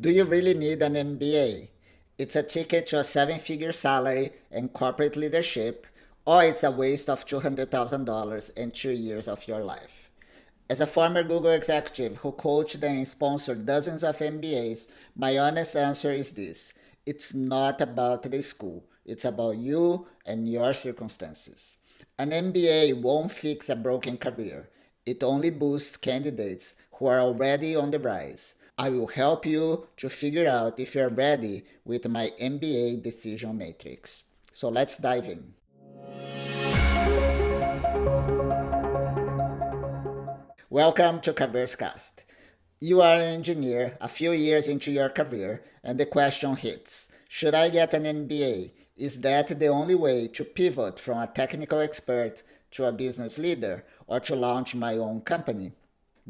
Do you really need an MBA? It's a ticket to a seven-figure salary and corporate leadership, or it's a waste of $200,000 and 2 years of your life. As a former Google executive who coached and sponsored dozens of MBAs, my honest answer is this. It's not about the school. It's about you and your circumstances. An MBA won't fix a broken career. It only boosts candidates who are already on the rise. I will help you to figure out if you're ready with my MBA Decision Matrix. So let's dive in. Welcome to CareerZCast. You are an engineer a few years into your career, and the question hits: should I get an MBA? Is that the only way to pivot from a technical expert to a business leader or to launch my own company?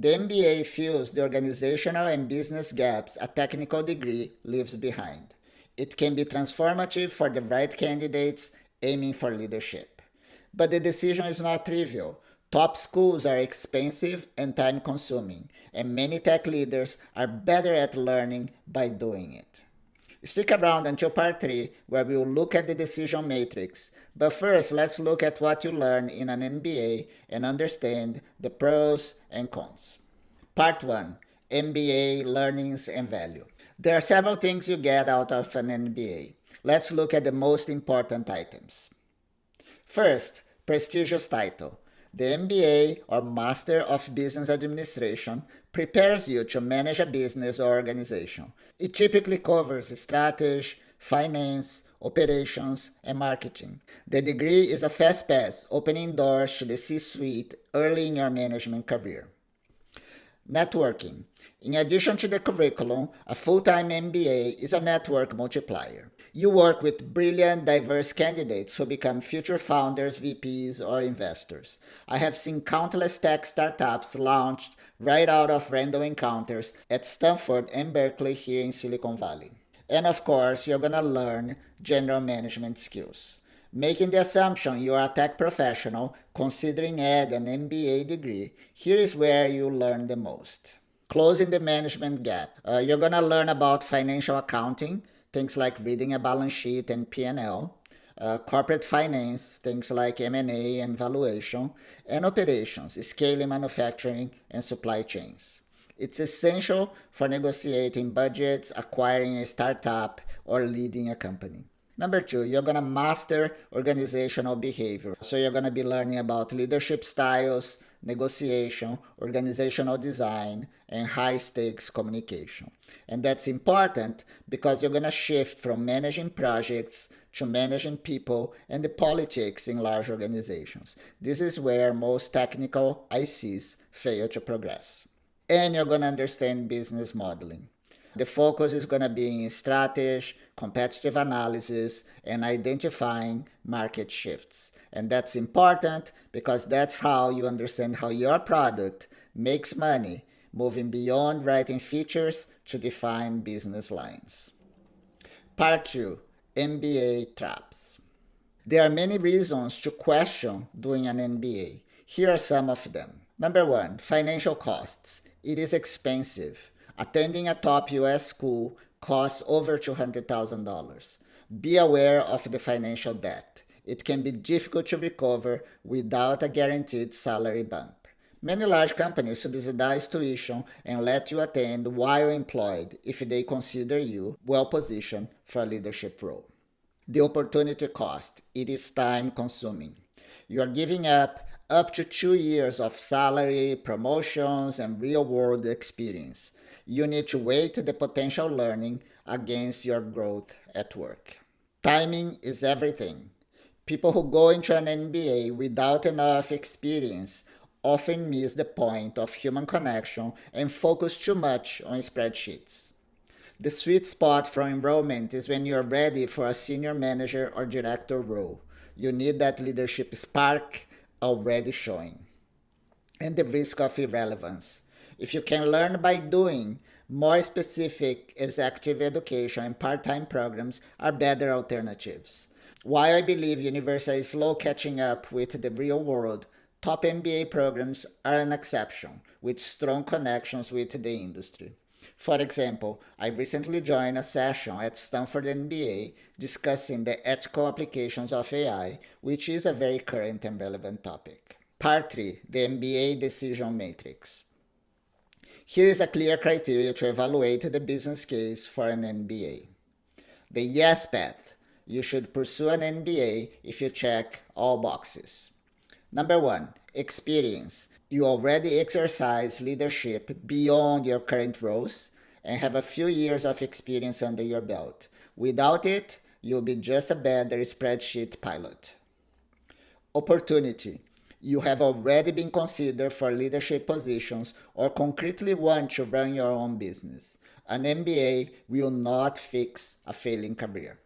The MBA fills the organizational and business gaps a technical degree leaves behind. It can be transformative for the right candidates aiming for leadership. But the decision is not trivial. Top schools are expensive and time consuming, and many tech leaders are better at learning by doing it. Stick around until part 3, where we will look at the decision matrix. But first, let's look at what you learn in an MBA and understand the pros and cons. Part 1, MBA Learnings and Value. There are several things you get out of an MBA. Let's look at the most important items. First, prestigious title. The MBA, or Master of Business Administration, prepares you to manage a business or organization. It typically covers strategy, finance, operations, and marketing. The degree is a fast pass, opening doors to the C-suite early in your management career. Networking. In addition to the curriculum, a full-time MBA is a network multiplier. You work with brilliant, diverse candidates who become future founders, VPs, or investors. I have seen countless tech startups launched right out of random encounters at Stanford and Berkeley here in Silicon Valley. And of course, you're gonna learn general management skills. Making the assumption you are a tech professional, considering add an MBA degree, here is where you learn the most. Closing the management gap. You're gonna learn about financial accounting, things like reading a balance sheet and P&L, corporate finance, things like M&A and valuation, and operations, scaling manufacturing and supply chains. It's essential for negotiating budgets, acquiring a startup, or leading a company. Number 2, you're going to master organizational behavior. So you're going to be learning about leadership styles, negotiation, organizational design, and high stakes communication. And that's important because you're going to shift from managing projects to managing people and the politics in large organizations. This is where most technical ICs fail to progress. And you're going to understand business modeling. The focus is going to be in strategy, competitive analysis, and identifying market shifts. And that's important because that's how you understand how your product makes money, moving beyond writing features to define business lines. Part 2, MBA traps. There are many reasons to question doing an MBA. Here are some of them. Number 1, financial costs. It is expensive. Attending a top US school costs over $200,000. Be aware of the financial debt. It can be difficult to recover without a guaranteed salary bump. Many large companies subsidize tuition and let you attend while employed if they consider you well positioned for a leadership role. The opportunity cost. It is time consuming. You are giving up to 2 years of salary, promotions, and real world experience. You need to weigh the potential learning against your growth at work. Timing is everything. People who go into an MBA without enough experience often miss the point of human connection and focus too much on spreadsheets. The sweet spot for enrollment is when you're ready for a senior manager or director role. You need that leadership spark already showing. And the risk of irrelevance. If you can learn by doing, more specific executive education and part-time programs are better alternatives. While I believe university is slow catching up with the real world, top MBA programs are an exception, with strong connections with the industry. For example, I recently joined a session at Stanford MBA discussing the ethical applications of AI, which is a very current and relevant topic. Part 3, the MBA Decision Matrix. Here is a clear criteria to evaluate the business case for an MBA. The yes path. You should pursue an MBA if you check all boxes. Number 1, experience. You already exercise leadership beyond your current roles and have a few years of experience under your belt. Without it, you'll be just a better spreadsheet pilot. Opportunity. You have already been considered for leadership positions or concretely want to run your own business. An MBA will not fix a failing career.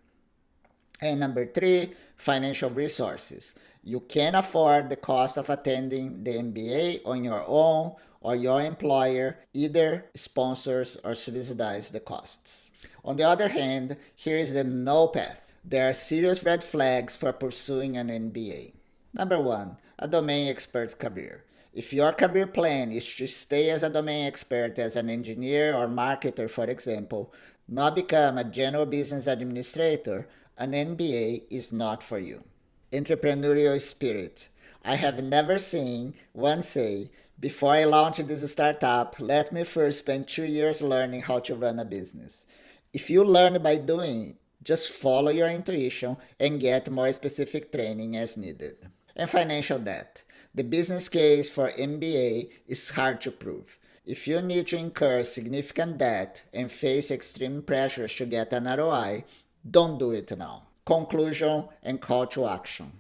And number 3, financial resources. You can afford the cost of attending the MBA on your own, or your employer either sponsors or subsidize the costs. On the other hand, here is the no path. There are serious red flags for pursuing an MBA. Number 1, a domain expert career. If your career plan is to stay as a domain expert as an engineer or marketer, for example, not become a general business administrator, an MBA is not for you. Entrepreneurial spirit. I have never seen one say, before I launch this startup, let me first spend 2 years learning how to run a business. If you learn by doing, just follow your intuition and get more specific training as needed. And financial debt. The business case for MBA is hard to prove. If you need to incur significant debt and face extreme pressures to get an ROI, don't do it now. Conclusion and call to action.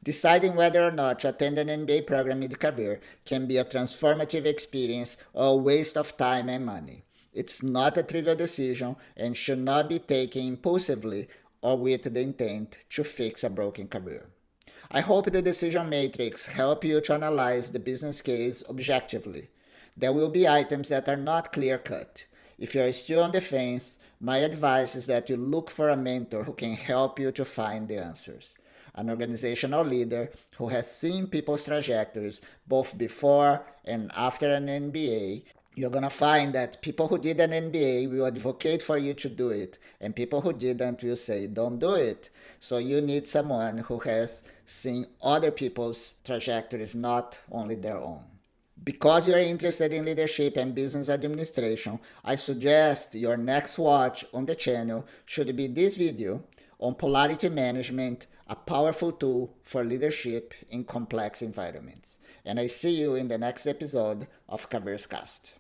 Deciding whether or not to attend an MBA program mid-career can be a transformative experience or a waste of time and money. It's not a trivial decision and should not be taken impulsively or with the intent to fix a broken career. I hope the decision matrix helps you to analyze the business case objectively. There will be items that are not clear-cut. If you are still on the fence, my advice is that you look for a mentor who can help you to find the answers. An organizational leader who has seen people's trajectories both before and after an MBA. You're going to find that people who did an MBA will advocate for you to do it, and people who didn't will say, don't do it. So you need someone who has seen other people's trajectories, not only their own. Because you're interested in leadership and business administration, I suggest your next watch on the channel should be this video on polarity management, a powerful tool for leadership in complex environments. And I see you in the next episode of CareerZCast.